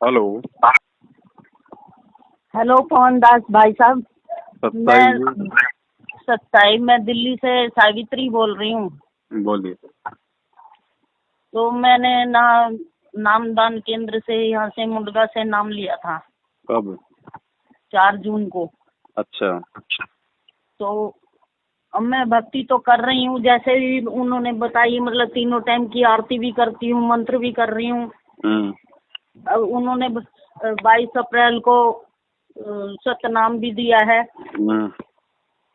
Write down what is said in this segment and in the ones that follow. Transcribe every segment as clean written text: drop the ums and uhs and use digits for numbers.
Hello. Hello पवन दास भाई साहब। सत्ताई सत्ताई मैं दिल्ली से सावित्री बोल रही हूँ। बोलिए। तो मैंने नामदान केंद्र से यहाँ से मुंडगा से नाम लिया था कब? 4 जून को। अच्छा। तो अब मैं भक्ति तो कर रही हूँ जैसे ही उन्होंने बताई, मतलब तीनों टाइम की आरती भी करती हूँ, मंत्र भी कर रही हूँ। अब उन्होंने 22 अप्रैल को सतनाम भी दिया है।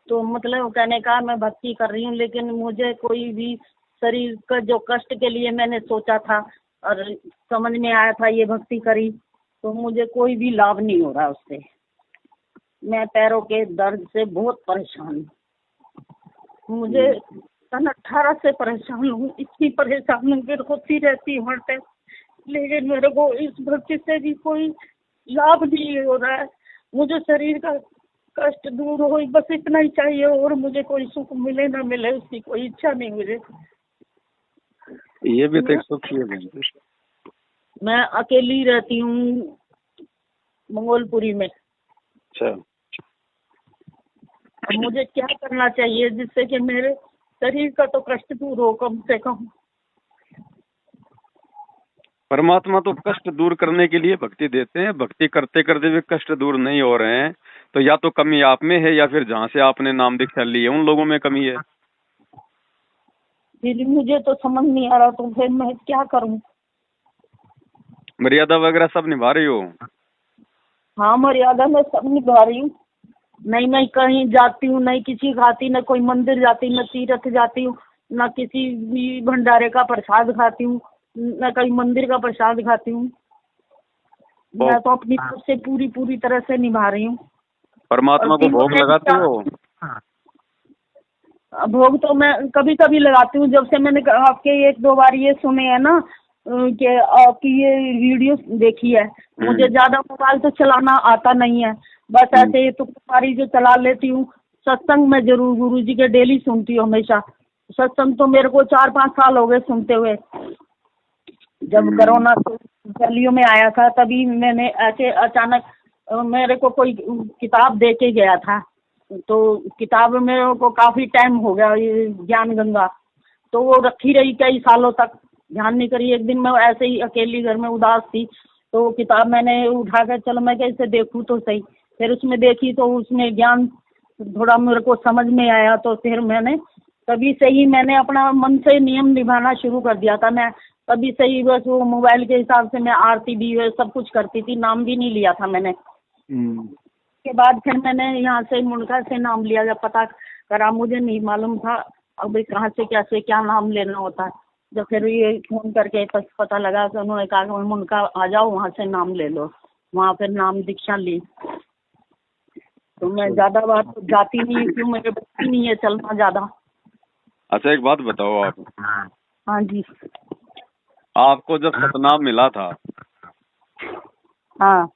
तो मतलब कहने का मैं भक्ति कर रही हूँ, लेकिन मुझे कोई भी शरीर का जो कष्ट के लिए मैंने सोचा था और समझ में आया था ये भक्ति करी, तो मुझे कोई भी लाभ नहीं हो रहा उससे। मैं पैरों के दर्द से बहुत परेशान हूँ। मुझे सन 18 से परेशान हूँ, इतनी परेशान हूँ कि रोती रहती हूँ हर टाइम, लेकिन मेरे को इस भक्ति से भी कोई लाभ नहीं हो रहा है। मुझे शरीर का कष्ट दूर हो, बस इतना ही चाहिए, और मुझे कोई सुख मिले ना मिले उसकी कोई इच्छा नहीं मुझे। ये भी तो एक सुख ही है बहन जी। मैं अकेली रहती हूँ मंगोलपुरी में। अच्छा। अब मुझे क्या करना चाहिए जिससे कि मेरे शरीर का तो कष्ट दूर हो कम से कम। परमात्मा तो कष्ट दूर करने के लिए भक्ति देते हैं। भक्ति करते करते भी कष्ट दूर नहीं हो रहे हैं तो या तो कमी आप में है या फिर जहाँ से आपने नाम दीक्षा ली है उन लोगों में कमी है। दीदी मुझे तो समझ नहीं आ रहा, तो फिर मैं क्या करूँ? मर्यादा वगैरह सब निभा रही हो? हाँ मर्यादा मैं सब निभा रही हूँ। नहीं मैं कहीं जाती हूँ, नहीं किसी खाती, न कोई मंदिर जाती, न तीर्थ जाती हूँ, न किसी भी भंडारे का प्रसाद खाती हूँ, न कहीं मंदिर का प्रसाद खाती हूँ। मैं तो अपनी तरफ से पूरी तरह से निभा रही हूँ। परमात्मा को भोग लगाते हो? भोग तो मैं कभी कभी लगाती हूँ। जब से मैंने आपके 1-2 बार ये सुने हैं ना कि आपकी ये वीडियो देखी है, मुझे ज्यादा मोबाइल तो चलाना आता नहीं है, बस ऐसे ही तुम्हारी जो चला लेती हूँ। सत्संग में जरूर गुरुजी के डेली सुनती हूँ हमेशा। सत्संग तो मेरे को 4-5 साल हो गए सुनते हुए। जब कोरोना दिल्लियों में आया था तभी मैंने ऐसे अचानक मेरे को कोई किताब दे के गया था, तो किताब मेरे को काफी टाइम हो गया, ये ज्ञान गंगा, तो वो रखी रही कई सालों तक, ध्यान नहीं करी। एक दिन मैं ऐसे ही अकेली घर में उदास थी तो किताब मैंने उठा कर चलो मैं कैसे देखूं तो सही, फिर उसमें देखी तो उसमें ज्ञान थोड़ा मेरे को समझ में आया, तो फिर मैंने तभी से ही मैंने अपना मन से नियम निभाना शुरू कर दिया था। मैं तभी से ही बस वो मोबाइल के हिसाब से मैं आरती भी सब कुछ करती थी, नाम भी नहीं लिया था मैंने। के बाद फिर मैंने यहाँ से मुंडका से नाम लिया, जब पता करा मुझे नहीं मालूम था अब कहाँ से कैसे क्या नाम लेना होता है। जब फिर ये फोन करके पता लगा तो उन्होंने कहा कि मुंडका आ जाओ, वहाँ से नाम ले लो। वहाँ फिर नाम दीक्षा ली। तो मैं ज्यादा बार तो जाती नहीं क्यों, मेरे बच्ची नहीं है चलना ज्यादा। अच्छा एक बात बताओ आप। हाँ जी। आपको जब सतनाम मिला था, हाँ,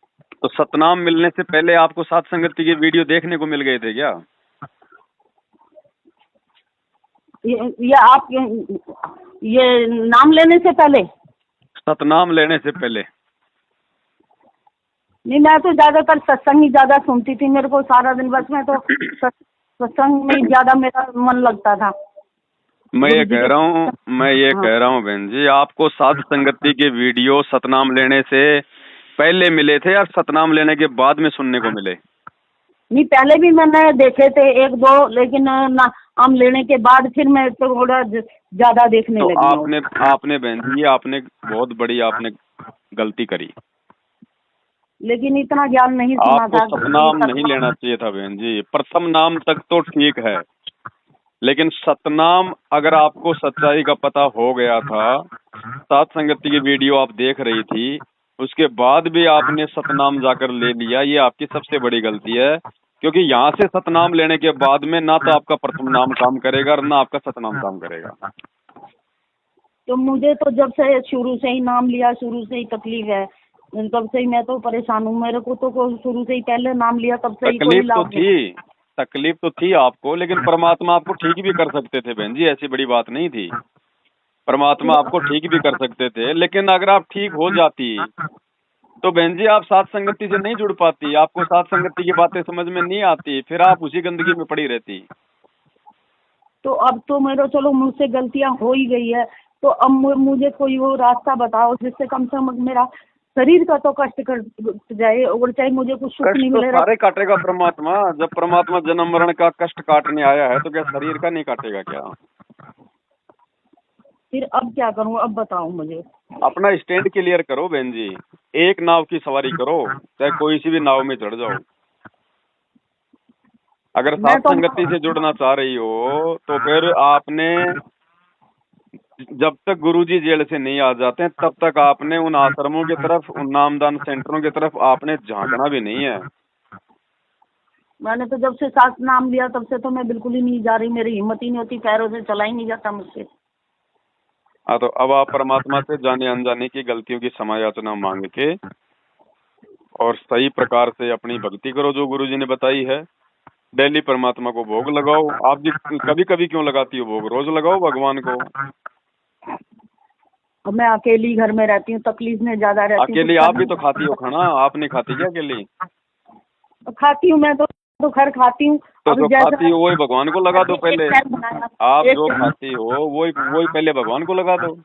तो सतनाम मिलने से पहले आपको सात संगति के वीडियो देखने को मिल गए थे क्या? ये आप ये नाम लेने से पहले? सतनाम लेने से पहले? नहीं मैं तो ज्यादातर सत्संग ही ज्यादा सुनती थी, मेरे को सारा दिन बस मैं तो सत्संग में ही ज्यादा मेरा मन लगता था। मैं ये कह रहा हूँ बहन जी, आपको सात संगति के वीडियो सतनाम लेने से पहले मिले थे या सतनाम लेने के बाद में सुनने को मिले? नहीं पहले भी मैंने देखे थे 1-2, लेकिन नाम लेने के बाद फिर मैं तो थोड़ा ज्यादा देखने तो लगी। आपने बहन जी आपने बहुत बड़ी आपने गलती करी। लेकिन इतना ज्ञान नहीं सुना था। आपको सतनाम नहीं लेना चाहिए था बहन जी। प्रथम नाम तक तो ठीक है, लेकिन सतनाम अगर आपको सच्चाई का पता हो गया था, सात संगति की वीडियो आप देख रही थी, उसके बाद भी आपने सतनाम जाकर ले लिया, ये आपकी सबसे बड़ी गलती है। क्योंकि यहाँ से सतनाम लेने के बाद में ना तो आपका प्रथम नाम काम करेगा और ना आपका सतनाम काम करेगा। तो मुझे तो जब से शुरू से ही नाम लिया, शुरू से ही तकलीफ है, तब से ही मैं तो परेशान हूँ। मेरे को तो शुरू से ही पहले नाम लिया तब से ही कोई लाभ नहीं। तकलीफ तो थी आपको, लेकिन परमात्मा आपको ठीक भी कर सकते थे बहन जी, ऐसी बड़ी बात नहीं थी। परमात्मा आपको ठीक भी कर सकते थे, लेकिन अगर आप ठीक हो जाती तो बहन जी आप साथ संगति से नहीं जुड़ पाती, आपको साथ संगति की बातें समझ में नहीं आती, फिर आप उसी गंदगी में पड़ी रहती। तो अब तो मेरा चलो मुझसे गलतियां हो ही गई है, तो अब मुझे कोई वो रास्ता बताओ जिससे कम से कम मेरा शरीर का तो कष्ट कट जाए, और चाहे मुझे कुछ सुख कष्ट नहीं तो मिले। सारे काटेगा परमात्मा। जब परमात्मा जन्म मरण का कष्ट काटने आया है तो क्या शरीर का नहीं काटेगा क्या? फिर अब क्या करूं, अब बताओ मुझे। अपना स्टैंड क्लियर करो बहन जी, एक नाव की सवारी करो, चाहे कोई सी भी नाव में चढ़ जाओ। अगर मैं साथ तो संगति से जुड़ना चाह रही हो तो फिर आपने, जब तक गुरुजी जेल से नहीं आ जाते हैं तब तक आपने उन आश्रमों की तरफ, उन नामदान सेंटरों की तरफ आपने झांकना भी नहीं है। मैंने तो जब से साथ नाम लिया तब से तो मैं बिल्कुल ही नहीं जा रही, मेरी हिम्मत ही नहीं होती, पैरों से चला ही नहीं जाता मुझसे। हाँ, तो अब आप परमात्मा से जाने अनजाने की गलतियों की क्षमा याचना मांग के और सही प्रकार से अपनी भक्ति करो जो गुरुजी ने बताई है। डेली परमात्मा को भोग लगाओ। आप जी कभी कभी क्यों लगाती हो भोग, रोज लगाओ भगवान को। अब मैं अकेली घर में रहती हूँ, तकलीफ में ज्यादा रहती हूँ। अकेली आप भी तो खाती हो खाना, आप नहीं खाती क्या अकेली? खाती हूँ मैं तो खैर खाती हूँ। तो अब जो जैसा खाती हो वही भगवान को लगा दो पहले। एक टाइम बनाया, आप एक जो टाइम। खाती हो वही वही पहले भगवान को लगा दो।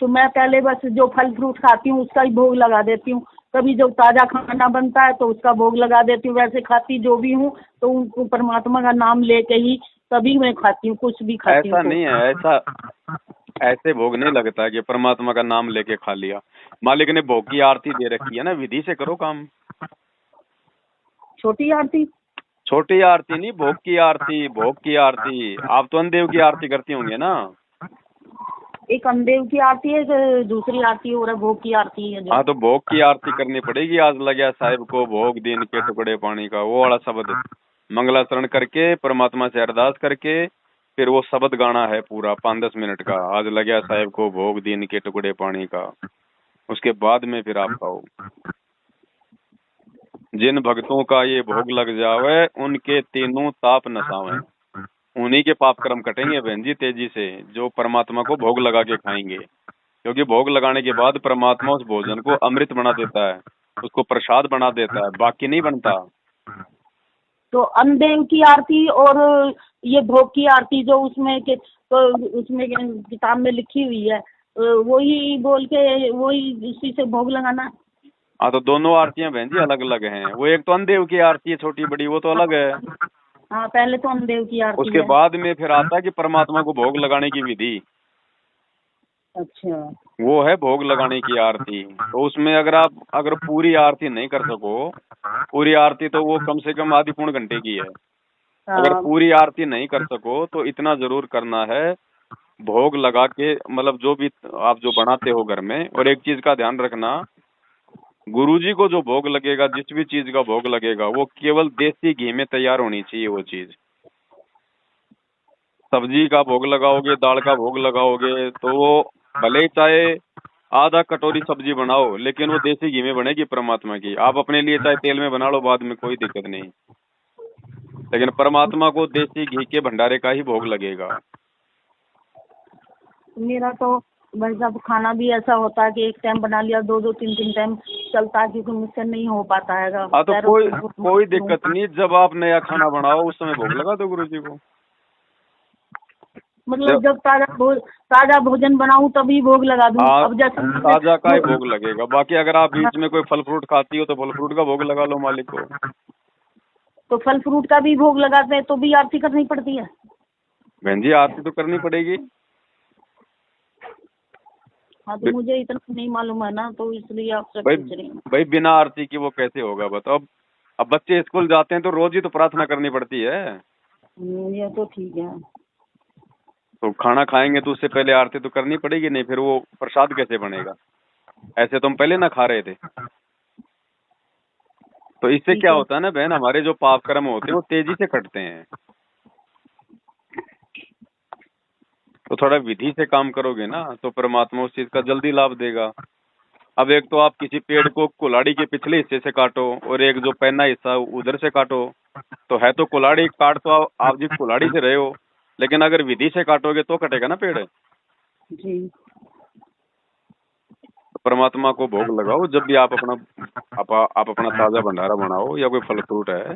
तो मैं पहले बस जो फल फ्रूट खाती हूँ उसका ही भोग लगा देती हूँ। कभी जो ताजा खाना बनता है तो उसका भोग लगा देती हूँ। वैसे खाती जो भी हूँ तो उनको परमात्मा का नाम लेके ही तभी मैं खाती हूँ, कुछ भी खाती हूँ ऐसा तो। नहीं है, ऐसे भोग नहीं लगता कि परमात्मा का नाम लेके खा लिया। मालिक ने भोग की आरती दे रखी है ना, विधि से करो काम। छोटी आरती? छोटी आरती नहीं, भोग की आरती, भोग की आरती। आप तो अनदेव की आरती करती होंगे ना? एक अनदेव की आरती है, एक दूसरी आरती और भोग की आरती है जो। हाँ, तो भोग की आरती करनी पड़ेगी। आज लग्या साहिब को भोग दिन के टुकड़े पानी का, वो वाला शब्द मंगलाचरण करके परमात्मा से अरदास करके फिर वो शब्द गाना है पूरा 5-10 मिनट का। आज लग्या साहिब को भोग दिन के टुकड़े पानी का। उसके बाद में फिर आप खाओ। जिन भक्तों का ये भोग लग जावे उनके तीनों ताप नसावे। उन्हीं के पाप कर्म कटेंगे बहन जी तेजी से, जो परमात्मा को भोग लगा के खाएंगे। क्योंकि भोग लगाने के बाद परमात्मा उस भोजन को अमृत बना देता है, उसको प्रसाद बना देता है, बाकी नहीं बनता। तो अनदेव की आरती और ये भोग की आरती जो उसमें के तो उसमें किताब में लिखी हुई है, वही बोल के वही उसी से भोग लगाना। हाँ, तो दोनों आरतियां बहन जी अलग अलग हैं। वो एक तो अनदेव की आरती है छोटी बड़ी, वो तो अलग है। हाँ, पहले तो अनदेव की आरती उसके है। बाद में फिर आता है कि परमात्मा को भोग लगाने की विधि। अच्छा। वो है भोग लगाने की आरती। तो उसमें अगर पूरी आरती नहीं कर सको, पूरी आरती तो वो कम से कम आधी पौन घंटे की है। अगर हाँ। पूरी आरती नहीं कर सको तो इतना जरूर करना है, भोग लगा के, मतलब जो भी आप जो बनाते हो घर में। और एक चीज का ध्यान रखना, गुरुजी को जो भोग लगेगा, जिस भी चीज का भोग लगेगा, वो केवल देसी घी में तैयार होनी चाहिए वो चीज। सब्जी का भोग लगाओगे, दाल का भोग लगाओगे तो वो भले ही चाहे आधा कटोरी सब्जी बनाओ, लेकिन वो देसी घी में बनेगी परमात्मा की। आप अपने लिए चाहे तेल में बना लो बाद में, कोई दिक्कत नहीं, लेकिन परमात्मा को देसी घी के भंडारे का ही भोग लगेगा। मेरा तो भाई साहब खाना भी ऐसा होता है कि एक टाइम बना लिया, 2-2 3-3 टाइम चलता है, क्योंकि मुझसे नहीं हो पाता है। हाँ, तो कोई दिक्कत नहीं। जब आप नया खाना बनाओ उस समय भोग लगा दो गुरुजी को। मतलब जब ताजा भोजन बनाऊं तभी भोग लगा दूं। अब जैसे ताजा का ही भोग लगेगा। बाकी अगर आप बीच में कोई फल फ्रूट खाती हो तो फल फ्रूट का भोग लगा लो मालिक को। तो फल फ्रूट का भी भोग लगाते हैं तो भी आरती करनी पड़ती है? बहन जी आरती तो करनी पड़ेगी। हाँ, तो मुझे इतना नहीं मालूम है ना, तो इसलिए आपसे पूछ रही हूँ। भाई बिना आरती की वो कैसे होगा बताओ? अब बच्चे स्कूल जाते हैं तो रोज ही तो प्रार्थना करनी पड़ती है। ये तो ठीक है। तो खाना खाएंगे तो उससे पहले आरती तो करनी पड़ेगी, नहीं फिर वो प्रसाद कैसे बनेगा? ऐसे तो हम पहले ना खा रहे थे। तो इससे क्या होता है ना बहन, हमारे जो पाप कर्म होते हैं वो तेजी से कटते हैं। तो थोड़ा विधि से काम करोगे ना तो परमात्मा उस चीज का जल्दी लाभ देगा। अब एक तो आप किसी पेड़ को कुल्हाड़ी के पिछले हिस्से से काटो और एक जो पहना हिस्सा उधर से काटो, तो है तो कुल्हाड़ी काट तो आप जी कुल्हाड़ी से रहे हो, लेकिन अगर विधि से काटोगे तो कटेगा ना पेड़। जी। परमात्मा को भोग लगाओ। जब भी आप अपना ताजा भंडारा बनाओ या कोई फल फ्रूट है,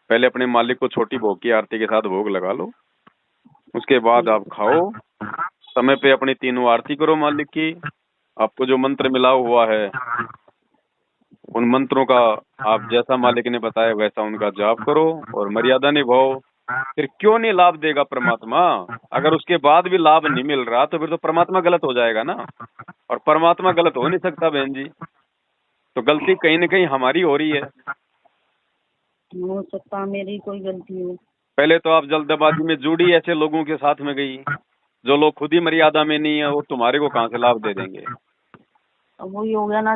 पहले अपने मालिक को छोटी भोग की आरती के साथ भोग लगा लो, उसके बाद आप खाओ। समय पे अपनी तीनों आरती करो मालिक की। आपको जो मंत्र मिला हुआ है उन मंत्रों का आप जैसा मालिक ने बताया वैसा उनका जाप करो और मर्यादा निभाओ। फिर क्यों नहीं लाभ देगा परमात्मा? अगर उसके बाद भी लाभ नहीं मिल रहा तो फिर तो परमात्मा गलत हो जाएगा ना, और परमात्मा गलत हो नहीं सकता बहन जी। तो गलती कहीं न कहीं हमारी हो रही है। हो सकता मेरी कोई गलती हो। पहले तो आप जल्दबाजी में जुड़ी ऐसे लोगों के साथ में गई, जो लोग खुद ही मर्यादा में नहीं है, वो तुम्हारे को कहाँ से लाभ दे देंगे? अब वही हो गया ना,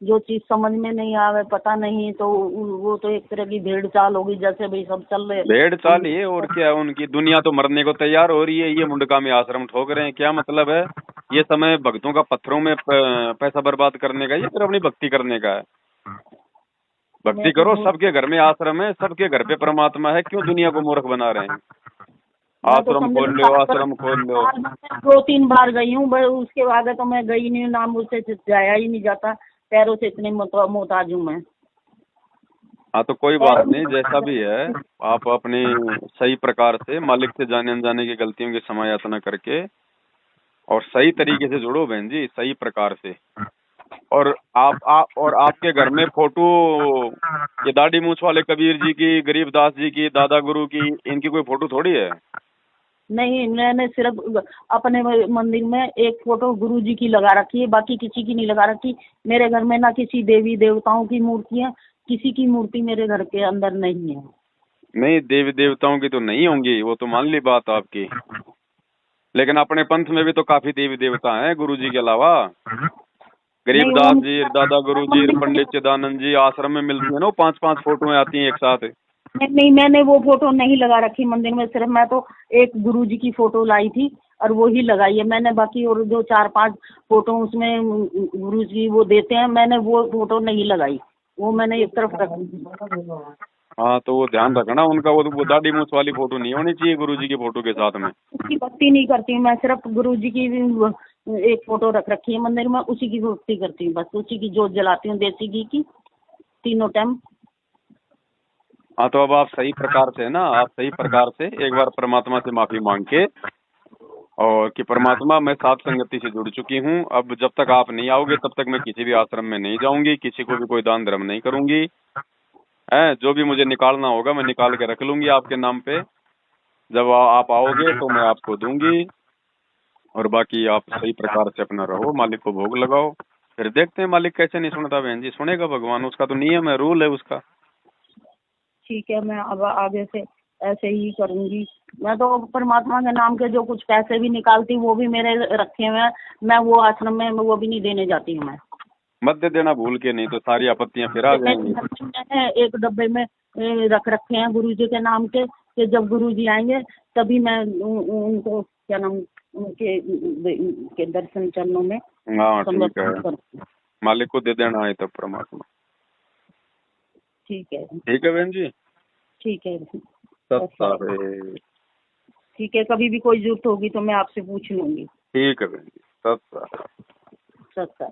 जो चीज समझ में नहीं आवे, पता नहीं, तो वो तो एक तरह की भेड़ चाल होगी, जैसे भाई सब चल रहे। भेड़ चाल ही है और क्या है उनकी। दुनिया तो मरने को तैयार हो रही है, ये मुंडका में आश्रम ठोक रहे हैं। क्या मतलब है? ये समय भक्तों का पत्थरों में पैसा बर्बाद करने का या फिर अपनी भक्ति करने का है? भक्ति करो, सबके घर में आश्रम है, सबके घर पे परमात्मा है, क्यों दुनिया को मूर्ख बना रहे हैं? आश्रम खोल लो, आश्रम खोल लो। 2-3 बार गई हूँ, उसके बाद तो मैं गई नहीं, ना मुझसे जाया ही नहीं जाता, पैरों से इतनी मोहताज हूँ मैं। हाँ तो कोई बात नहीं, जैसा भी है आप अपनी सही प्रकार से मालिक से जाने अनजाने की गलतियों की क्षमा याचना करके और सही तरीके से जुड़ो बहन जी, सही प्रकार से। और और आपके घर में फोटो ये दाढ़ी मूछ वाले कबीर जी की, गरीबदास जी की, दादा गुरु की, इनकी कोई फोटो थोड़ी है। नहीं, मैंने सिर्फ अपने मंदिर में एक फोटो गुरु जी की लगा रखी है, बाकी किसी की नहीं लगा रखी। मेरे घर में ना किसी देवी देवताओं की मूर्ति है, किसी की मूर्ति मेरे घर के अंदर नहीं है। नहीं, देवी देवताओं की तो नहीं होंगी, वो तो मान ली बात आपकी, लेकिन अपने पंथ में भी तो काफी देवी देवता हैं गुरु जी के अलावा। गरीबदास जी, दादा गुरु जी, पंडित चिदानंद जी, आश्रम में मिलती है ना 5-5 फोटोएं आती हैं एक साथ। नहीं, मैंने वो फोटो नहीं लगा रखी मंदिर में, सिर्फ मैं तो एक गुरु जी की फोटो लाई थी और वो ही लगाई है मैंने। बाकी और जो 4-5 फोटो उसमें गुरु जी वो देते हैं, मैंने वो फोटो नहीं लगाई, वो मैंने एक तरफ रख दी। हाँ तो वो ध्यान रखना उनका, वो दाढ़ी मूछ वाली फोटो नहीं होनी चाहिए गुरु जी की फोटो के साथ में। उसकी भक्ति नहीं करती हूँ मैं, सिर्फ गुरु जी की एक फोटो रख रखी है मंदिर में, उसी की भक्ति करती हूँ, बस उसी की जोत जलाती हूँ, देसी घी की, तीनों टाइम। हाँ तो अब आप सही प्रकार से ना, आप सही प्रकार से एक बार परमात्मा से माफी मांग के, और कि परमात्मा मैं साथ संगति से जुड़ चुकी हूँ, अब जब तक आप नहीं आओगे तब तक मैं किसी भी आश्रम में नहीं जाऊंगी, किसी को भी कोई दान धर्म नहीं करूंगी, है जो भी मुझे निकालना होगा मैं निकाल के रख लूंगी आपके नाम पे। जब आप आओगे तो मैं आपको दूंगी, और बाकी आप सही प्रकार से अपना रहो, मालिक को भोग लगाओ। फिर देखते हैं मालिक कैसे नहीं सुनता बहन जी। सुनेगा भगवान, उसका तो नियम है, रूल है उसका। ठीक है, मैं अब आगे से ऐसे ही करूंगी। मैं तो परमात्मा के नाम के जो कुछ पैसे भी निकालती वो भी मेरे रखे हुए हैं, मैं वो आश्रम में वो भी नहीं देने जाती हूँ मैं। मत दे देना भूल के, नहीं तो सारी आपत्तियां फिर आ जाएंगी। मैंने एक डब्बे में रख रखे हैं गुरु जी के नाम के जब गुरु जी आएंगे तभी मैं उनको क्या नाम उनके दर्शन चरणों में हाँ ठीक है, समर्पित करूंगी। मालिक को दे देना है तब परमात्मा। ठीक है, ठीक है बहन जी, ठीक है, ठीक है, कभी भी कोई जरूरत होगी तो मैं आपसे पूछ लूंगी। ठीक है बहन जी, सत्ता।